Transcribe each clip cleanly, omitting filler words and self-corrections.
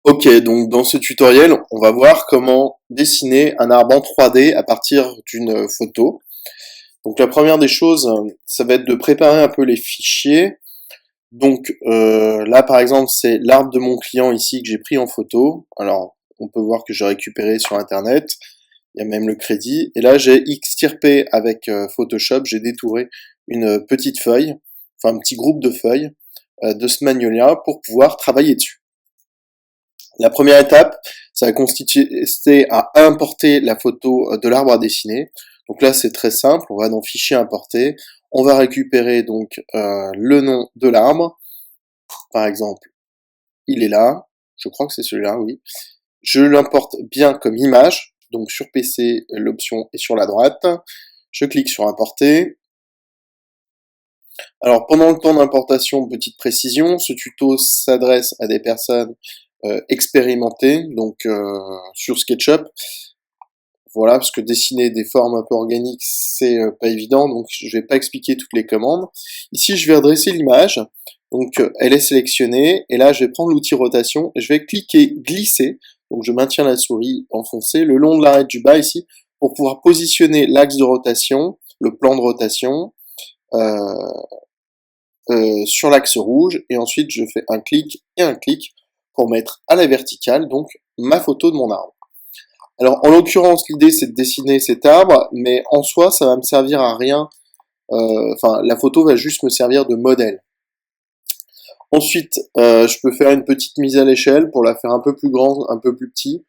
Ok, donc dans ce tutoriel, on va voir comment dessiner un arbre en 3D à partir d'une photo. Donc la première des choses, ça va être de préparer un peu les fichiers. Donc là par exemple, c'est l'arbre de mon client ici que j'ai pris en photo. Alors on peut voir que j'ai récupéré sur internet, il y a même le crédit. Et là j'ai extirpé avec Photoshop, j'ai détouré une petite feuille, enfin un petit groupe de feuilles de ce magnolia pour pouvoir travailler dessus. La première étape, ça va consister à importer la photo de l'arbre à dessiner. Donc là, c'est très simple. On va dans Fichier importer. On va récupérer donc le nom de l'arbre. Par exemple, il est là. Je crois que c'est celui-là, oui. Je l'importe bien comme image. Donc sur PC, l'option est sur la droite. Je clique sur Importer. Alors pendant le temps d'importation, petite précision, ce tuto s'adresse à des personnes expérimentées, donc sur SketchUp. Voilà, parce que dessiner des formes un peu organiques, c'est pas évident, donc je vais pas expliquer toutes les commandes. Ici, je vais redresser l'image, donc elle est sélectionnée, et là, je vais prendre l'outil rotation, et je vais cliquer glisser, donc je maintiens la souris enfoncée le long de l'arête du bas ici, pour pouvoir positionner l'axe de rotation, le plan de rotation, sur l'axe rouge, et ensuite je fais un clic et un clic pour mettre à la verticale, donc ma photo de mon arbre. Alors en l'occurrence, l'idée c'est de dessiner cet arbre, mais en soi ça va me servir à rien, enfin la photo va juste me servir de modèle. Ensuite, je peux faire une petite mise à l'échelle pour la faire un peu plus grande, un peu plus petit.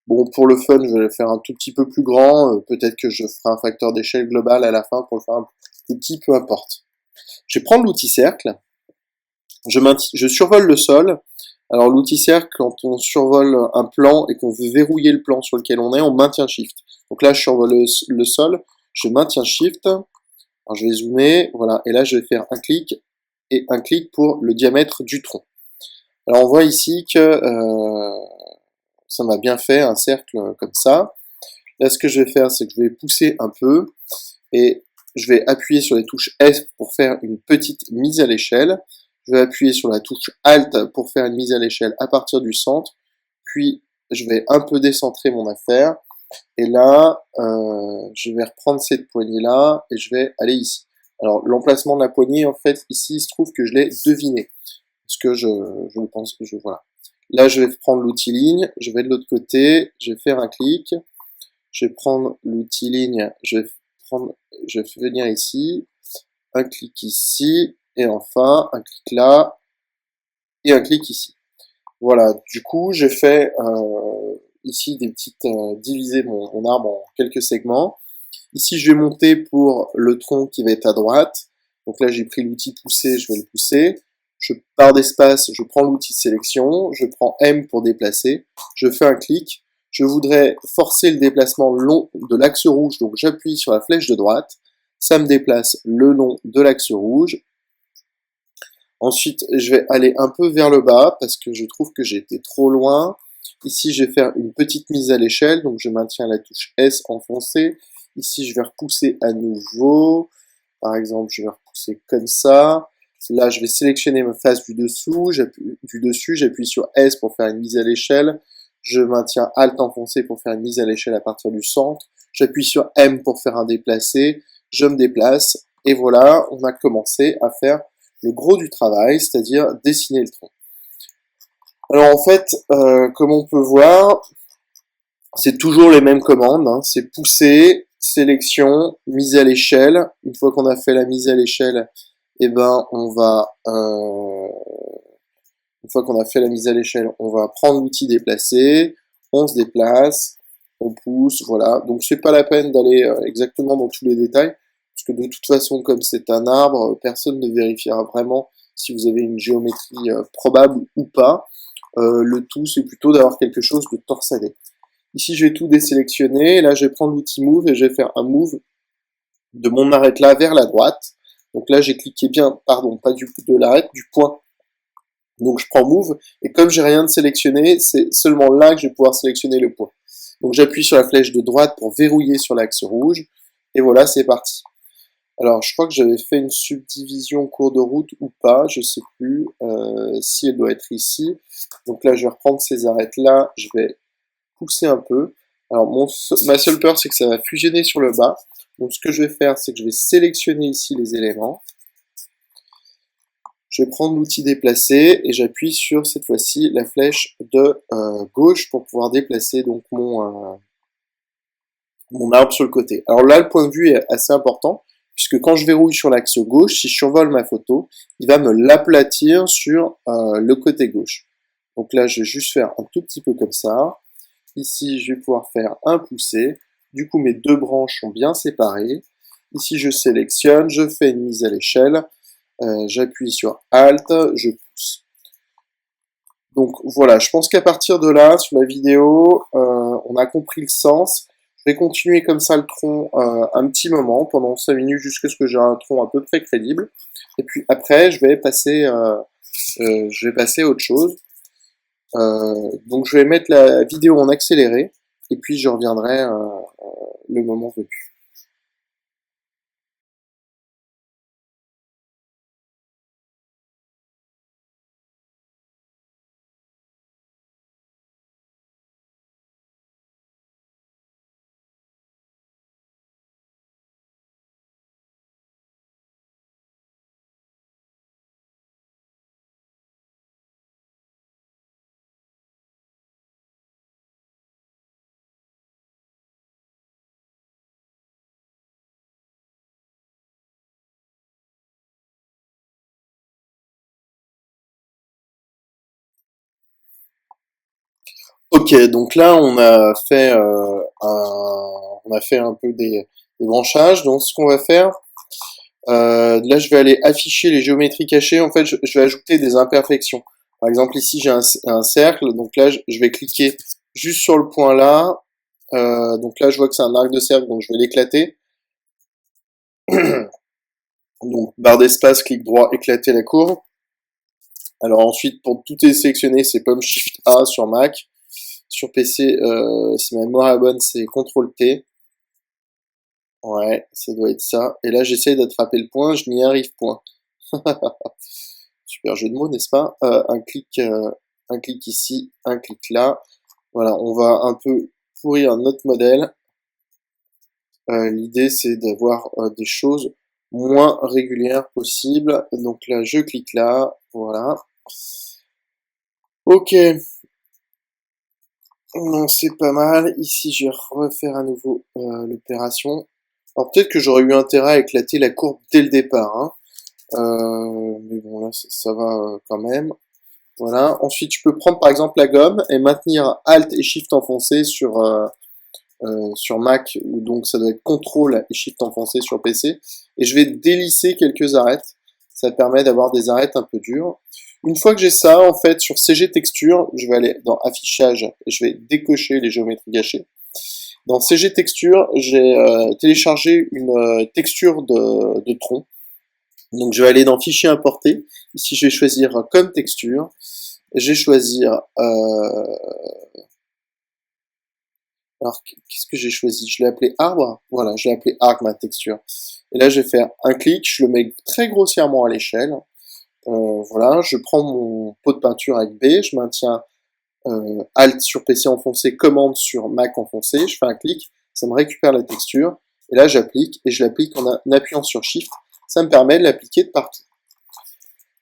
Bon, pour le fun, je vais le faire un tout petit peu plus grand, peut-être que je ferai un facteur d'échelle global à la fin pour le faire un plus petit, peu importe. Je vais prendre l'outil cercle, je survole le sol. Alors l'outil cercle, quand on survole un plan et qu'on veut verrouiller le plan sur lequel on maintient Shift. Donc là, je survole le sol, je maintiens Shift. Alors je vais zoomer, voilà, et là je vais faire un clic et un clic pour le diamètre du tronc. Alors on voit ici que ça m'a bien fait un cercle comme ça. Là, ce que je vais faire, c'est que je vais pousser un peu et je vais appuyer sur les touches S pour faire une petite mise à l'échelle. Je vais appuyer sur la touche Alt pour faire une mise à l'échelle à partir du centre. Puis, je vais un peu décentrer mon affaire. Et là, je vais reprendre cette poignée-là et je vais aller ici. Alors, l'emplacement de la poignée, en fait, ici, il se trouve que je l'ai deviné. Parce que je pense que voilà. Là, je vais prendre l'outil ligne. Je vais de l'autre côté. Je vais faire un clic. Je vais prendre l'outil ligne. Je vais venir ici. Un clic ici. Et enfin, un clic là. Et un clic ici. Voilà, du coup, j'ai fait ici des petites diviser mon arbre en quelques segments. Ici, je vais monter pour le tronc qui va être à droite. Donc là, j'ai pris l'outil pousser, je vais le pousser. Je pars d'espace, je prends l'outil sélection, je prends M pour déplacer, je fais un clic. Je voudrais forcer le déplacement le long de l'axe rouge, donc j'appuie sur la flèche de droite. Ça me déplace le long de l'axe rouge. Ensuite, je vais aller un peu vers le bas parce que je trouve que j'ai été trop loin. Ici, je vais faire une petite mise à l'échelle, donc je maintiens la touche S enfoncée. Ici, je vais repousser à nouveau. Par exemple, je vais repousser comme ça. Là, je vais sélectionner ma face du dessus, j'appuie sur S pour faire une mise à l'échelle. Je maintiens Alt enfoncé pour faire une mise à l'échelle à partir du centre. J'appuie sur M pour faire un déplacé. Je me déplace. Et voilà, on a commencé à faire le gros du travail, c'est-à-dire dessiner le tronc. Alors en fait, comme on peut voir, c'est toujours les mêmes commandes, hein. C'est pousser, sélection, mise à l'échelle. Une fois qu'on a fait la mise à l'échelle, eh ben on va, une fois qu'on a fait la mise à l'échelle, on va prendre l'outil déplacer, on se déplace, on pousse, voilà. Donc c'est pas la peine d'aller exactement dans tous les détails, parce que de toute façon, comme c'est un arbre, personne ne vérifiera vraiment si vous avez une géométrie probable ou pas. Le tout, c'est plutôt d'avoir quelque chose de torsadé. Ici, je vais tout désélectionner, et là, je vais prendre l'outil Move, et je vais faire un Move de mon arête là vers la droite. Donc là, j'ai cliqué bien, pardon, pas de l'arête, du point. Donc je prends Move, et comme j'ai rien de sélectionné, c'est seulement là que je vais pouvoir sélectionner le point. Donc j'appuie sur la flèche de droite pour verrouiller sur l'axe rouge, et voilà, c'est parti. Alors, je crois que j'avais fait une subdivision en cours de route ou pas, je sais plus si elle doit être ici. Donc là, je vais reprendre ces arêtes-là, je vais pousser un peu. Alors, ma seule peur, c'est que ça va fusionner sur le bas. Donc, ce que je vais faire, c'est que je vais sélectionner ici les éléments. Je vais prendre l'outil déplacer et j'appuie sur, cette fois-ci, la flèche de gauche pour pouvoir déplacer donc mon arbre sur le côté. Alors là, le point de vue est assez important, puisque quand je verrouille sur l'axe gauche, si je survole ma photo, il va me l'aplatir sur le côté gauche. Donc là, je vais juste faire un tout petit peu comme ça. Ici, je vais pouvoir faire un poussé. Du coup, mes deux branches sont bien séparées. Ici, je sélectionne, je fais une mise à l'échelle. J'appuie sur Alt, je pousse. Donc voilà, je pense qu'à partir de là, sur la vidéo, on a compris le sens. Je vais continuer comme ça le tronc un petit moment, pendant 5 minutes, jusqu'à ce que j'ai un tronc à peu près crédible. Et puis après, je vais passer à autre chose. Donc je vais mettre la vidéo en accéléré, et puis je reviendrai le moment venu. Ok, donc là on a fait un peu des branchages. Donc ce qu'on va faire, là je vais aller afficher les géométries cachées. En fait, je vais ajouter des imperfections. Par exemple ici j'ai un cercle, donc là je vais cliquer juste sur le point là. Donc là je vois que c'est un arc de cercle, donc je vais l'éclater. Donc barre d'espace, clic droit, éclater la courbe. Alors ensuite pour tout est sélectionné, c'est Pomme Shift A sur Mac. Sur PC, si ma mémoire est bonne, c'est CTRL T. Ouais, ça doit être ça. Et là, j'essaye d'attraper le point, je n'y arrive point. Super jeu de mots, n'est-ce pas? Un clic ici, un clic là. Voilà, on va un peu pourrir notre modèle. L'idée, c'est d'avoir des choses moins régulières possibles. Donc là, je clique là, voilà. Ok, non, c'est pas mal. Ici, je vais refaire à nouveau l'opération. Alors peut-être que j'aurais eu intérêt à éclater la courbe dès le départ, hein. Mais bon, là, ça va quand même. Voilà. Ensuite, je peux prendre par exemple la gomme et maintenir Alt et Shift enfoncé sur Mac, ou donc ça doit être CTRL et Shift enfoncé sur PC. Et je vais délisser quelques arêtes. Ça permet d'avoir des arêtes un peu dures. Une fois que j'ai ça, en fait, sur CG Texture, je vais aller dans Affichage et je vais décocher les géométries gâchées. Dans CG Texture, j'ai téléchargé une texture de tronc. Donc je vais aller dans Fichier importer. Ici, je vais choisir comme texture. Je vais choisir... alors, qu'est-ce que j'ai choisi? Je l'ai appelé arbre. Voilà, je l'ai appelé arbre, ma texture. Et là, je vais faire un clic. Je le mets très grossièrement à l'échelle. Voilà, je prends mon pot de peinture avec B. Je maintiens Alt sur PC enfoncé, Commande sur Mac enfoncé. Je fais un clic. Ça me récupère la texture. Et là, j'applique. Et je l'applique en appuyant sur Shift. Ça me permet de l'appliquer de partout.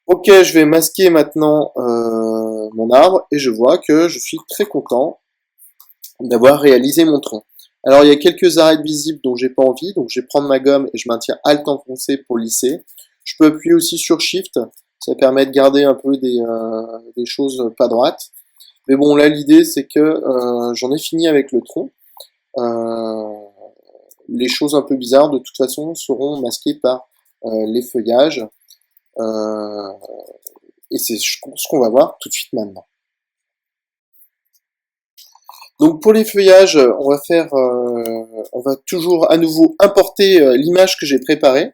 Ok, je vais masquer maintenant mon arbre et je vois que je suis très content d'avoir réalisé mon tronc. Alors il y a quelques arêtes visibles dont j'ai pas envie, donc je vais prendre ma gomme et je maintiens Alt enfoncé pour lisser. Je peux appuyer aussi sur Shift, ça permet de garder un peu des choses pas droites. Mais bon, là l'idée c'est que j'en ai fini avec le tronc. Les choses un peu bizarres de toute façon seront masquées par les feuillages. Et c'est ce qu'on va voir tout de suite maintenant. Donc pour les feuillages, on va toujours à nouveau importer l'image que j'ai préparée.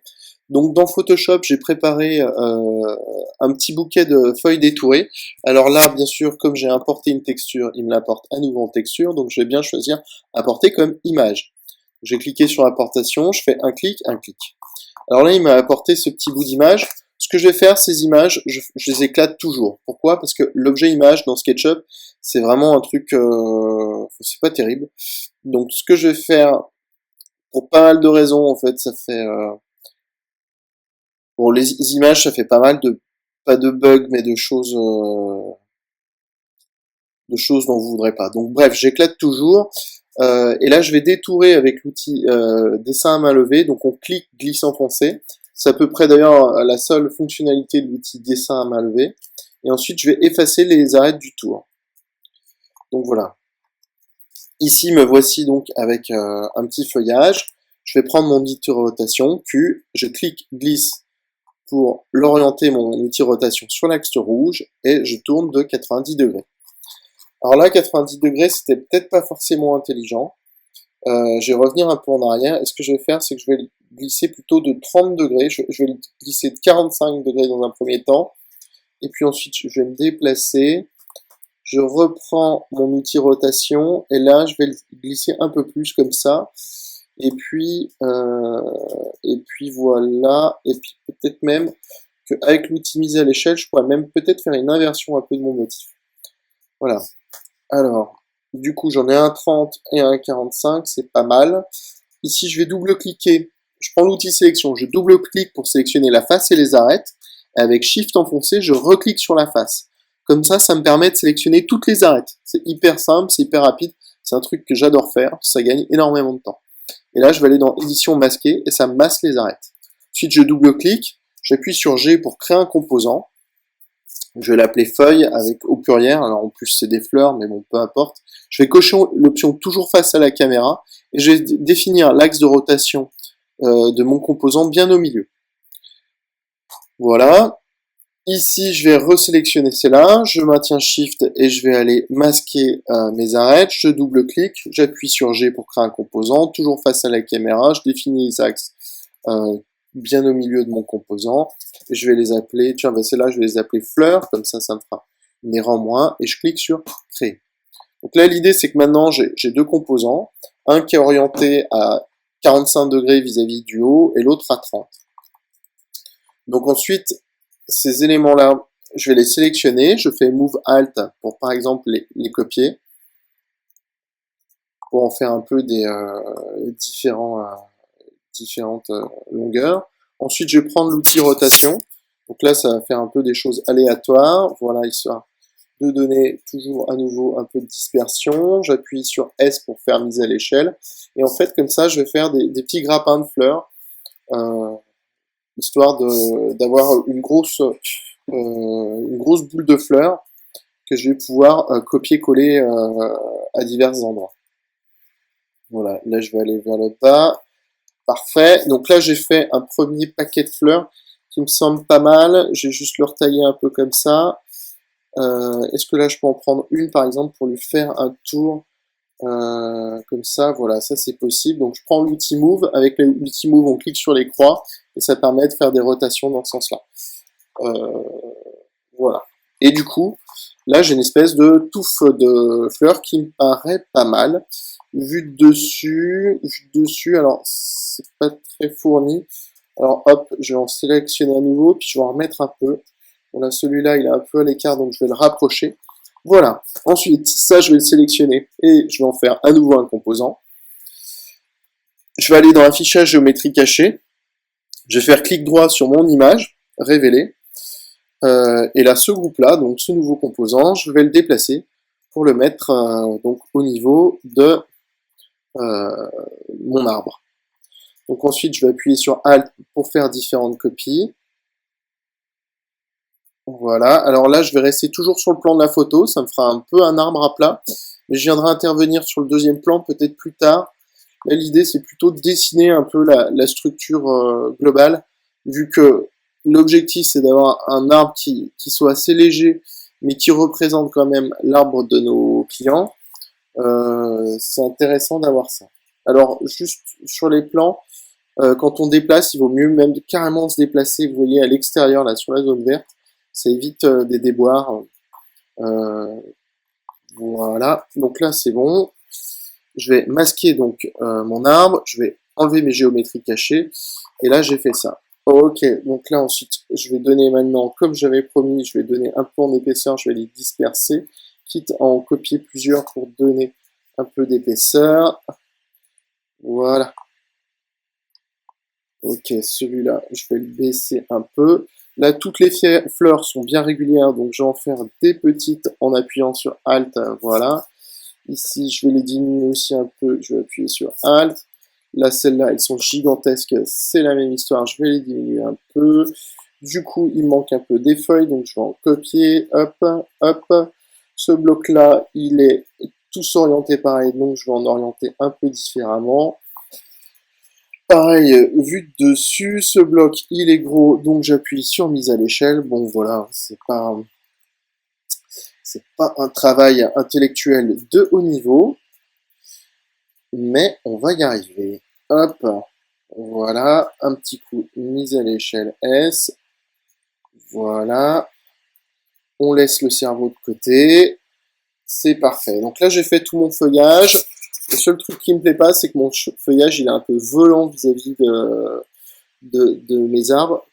Donc dans Photoshop, j'ai préparé un petit bouquet de feuilles détourées. Alors là, bien sûr, comme j'ai importé une texture, il me l'apporte à nouveau en texture. Donc je vais bien choisir importer comme image. Je vais cliquer sur importation, je fais un clic, un clic. Alors là, il m'a apporté ce petit bout d'image. Ce que je vais faire, ces images, je les éclate toujours. Pourquoi? Parce que l'objet image dans SketchUp, c'est vraiment un truc, c'est pas terrible. Donc ce que je vais faire, pour pas mal de raisons, en fait, ça fait, bon, les images, ça fait pas mal de, pas de bugs, mais de choses dont vous voudrez pas. Donc bref, j'éclate toujours. Et là, je vais détourer avec l'outil dessin à main levée. Donc on clique, glisse enfoncé. C'est à peu près d'ailleurs la seule fonctionnalité de l'outil dessin à main levée. Et ensuite, je vais effacer les arêtes du tour. Donc voilà. Ici, me voici donc avec un petit feuillage. Je vais prendre mon outil rotation, Q. Je clique, glisse pour l'orienter mon outil rotation sur l'axe rouge et je tourne de 90 degrés. Alors là, 90 degrés, c'était peut-être pas forcément intelligent. Je vais revenir un peu en arrière. Et ce que je vais faire, c'est que je vais glisser plutôt de 30 degrés. Je vais glisser de 45 degrés dans un premier temps. Et puis ensuite, je vais me déplacer. Je reprends mon outil rotation. Et là, je vais le glisser un peu plus comme ça. Et puis voilà. Et puis peut-être même qu'avec l'outil mise à l'échelle, je pourrais même peut-être faire une inversion un peu de mon motif. Voilà. Alors, du coup, j'en ai un 30 et un 45, c'est pas mal. Ici, je vais double-cliquer. Je prends l'outil sélection, je double-clique pour sélectionner la face et les arêtes. Et avec Shift enfoncé, je reclique sur la face. Comme ça me permet de sélectionner toutes les arêtes. C'est hyper simple, c'est hyper rapide. C'est un truc que j'adore faire, ça gagne énormément de temps. Et là, je vais aller dans édition masquée et ça masque les arêtes. Ensuite, je double-clique, j'appuie sur G pour créer un composant. Je vais l'appeler feuille avec au pluriel. Alors en plus c'est des fleurs, mais bon, peu importe. Je vais cocher l'option toujours face à la caméra et je vais définir l'axe de rotation de mon composant bien au milieu. Voilà. Ici, je vais resélectionner celle-là. Je maintiens Shift et je vais aller masquer mes arêtes. Je double-clique, j'appuie sur G pour créer un composant, toujours face à la caméra. Je définis les axes bien au milieu de mon composant. Et je vais les appeler, tiens, celle-là, je vais les appeler fleurs, comme ça me fera une erreur en moins. Et je clique sur créer. Donc là, l'idée, c'est que maintenant, j'ai deux composants. Un qui est orienté à 45 degrés vis-à-vis du haut et l'autre à 30. Donc ensuite, ces éléments-là, je vais les sélectionner. Je fais Move Alt pour, par exemple, les copier. Pour en faire un peu des différentes longueurs. Ensuite, je vais prendre l'outil rotation. Donc là, ça va faire un peu des choses aléatoires. Voilà, histoire de donner toujours à nouveau un peu de dispersion. J'appuie sur S pour faire mise à l'échelle. Et en fait, comme ça, je vais faire des petits grappins de fleurs, histoire d'avoir une grosse boule de fleurs que je vais pouvoir copier-coller à divers endroits. Voilà, là, je vais aller vers le bas. Parfait. Donc là, j'ai fait un premier paquet de fleurs qui me semble pas mal. Je vais juste le retailler un peu comme ça. Est-ce que là, je peux en prendre une, par exemple, pour lui faire un tour comme ça? Voilà, ça, c'est possible. Donc, je prends l'outil Move. Avec l'outil Move, on clique sur les croix et ça permet de faire des rotations dans ce sens-là. Voilà. Et du coup, là, j'ai une espèce de touffe de fleurs qui me paraît pas mal. Vu de dessus, alors c'est pas très fourni. Alors hop, je vais en sélectionner à nouveau, puis je vais en remettre un peu. Voilà, celui-là, il est un peu à l'écart, donc je vais le rapprocher. Voilà. Ensuite, ça, je vais le sélectionner et je vais en faire à nouveau un composant. Je vais aller dans affichage géométrie cachée. Je vais faire clic droit sur mon image, révéler. Et là, ce groupe-là, donc ce nouveau composant, je vais le déplacer pour le mettre donc au niveau de mon arbre. Donc ensuite, je vais appuyer sur Alt pour faire différentes copies. Voilà, alors là, je vais rester toujours sur le plan de la photo, ça me fera un peu un arbre à plat, mais je viendrai intervenir sur le deuxième plan peut-être plus tard. Là, l'idée, c'est plutôt de dessiner un peu la structure globale, vu que l'objectif, c'est d'avoir un arbre qui soit assez léger, mais qui représente quand même l'arbre de nos clients. C'est intéressant d'avoir ça. Alors, juste sur les plans, quand on déplace, il vaut mieux même carrément se déplacer, vous voyez, à l'extérieur, là, sur la zone verte. Ça évite des déboires. Voilà. Donc là, c'est bon. Je vais masquer donc mon arbre. Je vais enlever mes géométries cachées. Et là, j'ai fait ça. Ok, donc là ensuite, je vais donner maintenant, comme j'avais promis, je vais donner un peu en épaisseur, je vais les disperser, quitte à en copier plusieurs pour donner un peu d'épaisseur. Voilà. Ok, celui-là, je vais le baisser un peu. Là, toutes les fleurs sont bien régulières, donc je vais en faire des petites en appuyant sur Alt, voilà. Ici, je vais les diminuer aussi un peu, je vais appuyer sur Alt. Là, celles-là, elles sont gigantesques, c'est la même histoire, je vais les diminuer un peu. Du coup, il manque un peu des feuilles, donc je vais en copier, hop, hop. Ce bloc-là, il est tous orienté pareil, donc je vais en orienter un peu différemment. Pareil, vu de dessus, ce bloc, il est gros, donc j'appuie sur mise à l'échelle. Bon, voilà, c'est pas un travail intellectuel de haut niveau, mais on va y arriver. Hop, voilà, un petit coup, mise à l'échelle S. Voilà, on laisse le cerveau de côté. C'est parfait. Donc là, j'ai fait tout mon feuillage. Le seul truc qui me plaît pas, c'est que mon feuillage, il est un peu volant vis-à-vis de mes arbres.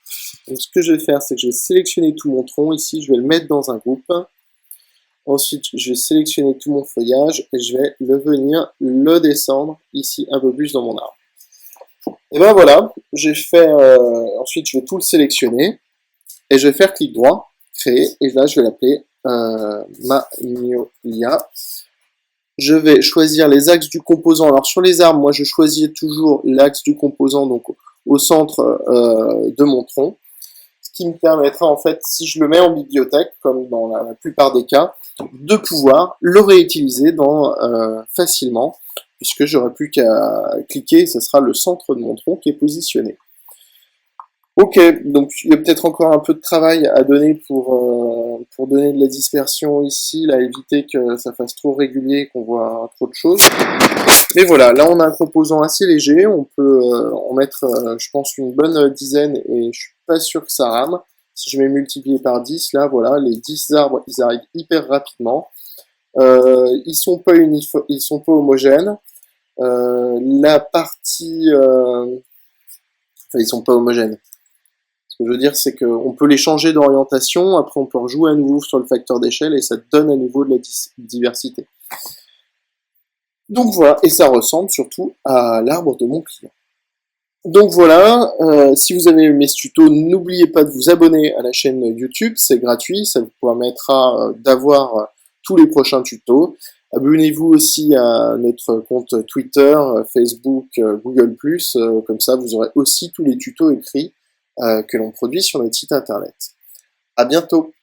Donc ce que je vais faire, c'est que je vais sélectionner tout mon tronc. Ici, je vais le mettre dans un groupe. Ensuite, je vais sélectionner tout mon feuillage et je vais venir le descendre ici un peu plus dans mon arbre. Et ben voilà, j'ai fait. Ensuite, je vais tout le sélectionner et je vais faire clic droit, créer, et là, je vais l'appeler Magnolia. Je vais choisir les axes du composant. Alors sur les arbres, moi je choisis toujours l'axe du composant donc au centre de mon tronc, ce qui me permettra en fait, si je le mets en bibliothèque, comme dans la plupart des cas, de pouvoir le réutiliser facilement, puisque j'aurai plus qu'à cliquer et ce sera le centre de mon tronc qui est positionné. Ok, donc il y a peut-être encore un peu de travail à donner pour donner de la dispersion ici, là, éviter que ça fasse trop régulier, qu'on voit trop de choses. Mais voilà, là on a un composant assez léger, on peut en mettre, je pense, une bonne dizaine et je suis pas sûr que ça rame. Si je vais multiplier par 10, là voilà, les 10 arbres, ils arrivent hyper rapidement. Ils sont pas ils sont pas homogènes. La partie... Enfin, ils sont pas homogènes. Ce que je veux dire, c'est qu'on peut les changer d'orientation, après on peut rejouer à nouveau sur le facteur d'échelle et ça donne à nouveau de la diversité. Donc voilà, et ça ressemble surtout à l'arbre de mon client. Donc voilà, si vous avez aimé ce tuto, n'oubliez pas de vous abonner à la chaîne YouTube, c'est gratuit, ça vous permettra d'avoir tous les prochains tutos. Abonnez-vous aussi à notre compte Twitter, Facebook, Google+, comme ça vous aurez aussi tous les tutos écrits que l'on produit sur notre site internet. À bientôt!